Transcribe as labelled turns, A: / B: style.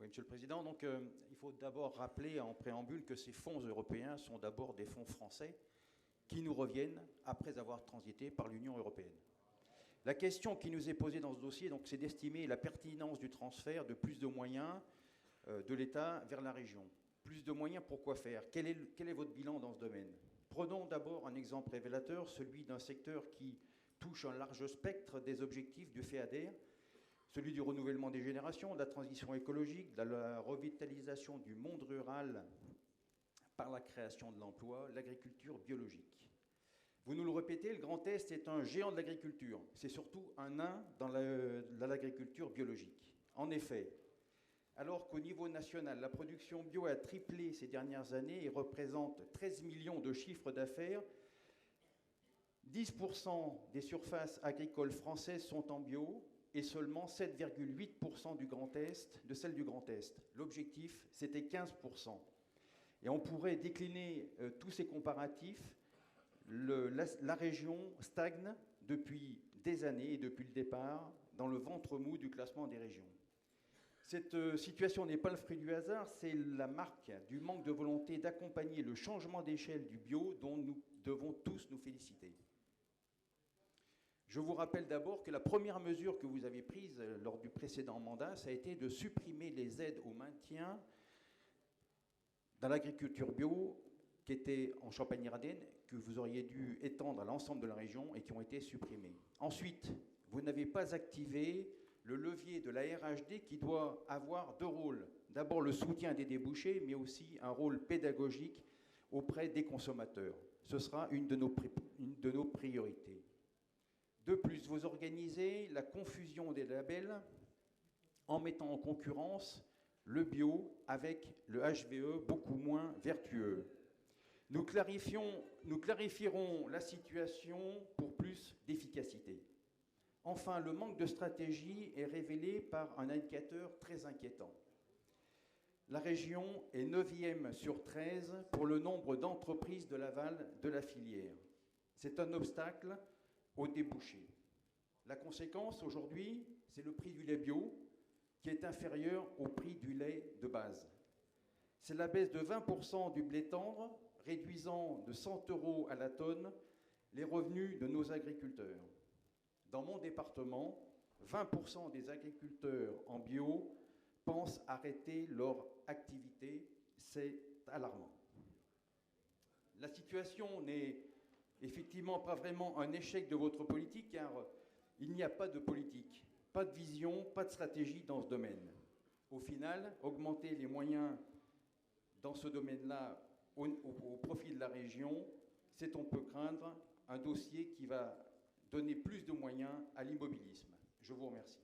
A: Oui, Monsieur le Président. Donc, il faut d'abord rappeler en préambule que ces fonds européens sont d'abord des fonds français qui nous reviennent après avoir transité par l'Union européenne. La question qui nous est posée dans ce dossier, c'est d'estimer la pertinence du transfert de plus de moyens de l'État vers la région. Plus de moyens, pour quoi faire? Quel est votre bilan dans ce domaine? Prenons d'abord un exemple révélateur, celui d'un secteur qui touche un large spectre des objectifs du FEADER, celui du renouvellement des générations, de la transition écologique, de la revitalisation du monde rural par la création de l'emploi, l'agriculture biologique. Vous nous le répétez, le Grand Est est un géant de l'agriculture. C'est surtout un nain dans l'agriculture biologique. En effet, alors qu'au niveau national, la production bio a triplé ces dernières années et représente 13 millions de chiffres d'affaires, 10% des surfaces agricoles françaises sont en bio et seulement 7,8% de celles du Grand Est. L'objectif, c'était 15%. Et on pourrait décliner tous ces comparatifs. La région stagne depuis des années et depuis le départ dans le ventre mou du classement des régions. Cette situation n'est pas le fruit du hasard, c'est la marque du manque de volonté d'accompagner le changement d'échelle du bio dont nous devons tous nous féliciter. Je vous rappelle d'abord que la première mesure que vous avez prise lors du précédent mandat, ça a été de supprimer les aides au maintien dans l'agriculture bio qui étaient en Champagne-Ardenne, que vous auriez dû étendre à l'ensemble de la région et qui ont été supprimées. Ensuite, vous n'avez pas activé le levier de la RHD qui doit avoir deux rôles. D'abord le soutien des débouchés, mais aussi un rôle pédagogique auprès des consommateurs. Ce sera une de nos priorités. De plus, vous organisez la confusion des labels en mettant en concurrence le bio avec le HVE beaucoup moins vertueux. Nous clarifierons la situation pour plus d'efficacité. Enfin, le manque de stratégie est révélé par un indicateur très inquiétant. La région est 9e sur 13 pour le nombre d'entreprises de l'aval de la filière. C'est un obstacle au débouché. La conséquence, aujourd'hui, c'est le prix du lait bio qui est inférieur au prix du lait de base. C'est la baisse de 20% du blé tendre, réduisant de 100 € à la tonne les revenus de nos agriculteurs. Dans mon département, 20% des agriculteurs en bio pensent arrêter leur activité. C'est alarmant. La situation n'est effectivement pas vraiment un échec de votre politique, car il n'y a pas de politique, pas de vision, pas de stratégie dans ce domaine. Au final, augmenter les moyens dans ce domaine-là au profit de la région, c'est, on peut craindre, un dossier qui va donner plus de moyens à l'immobilisme. Je vous remercie.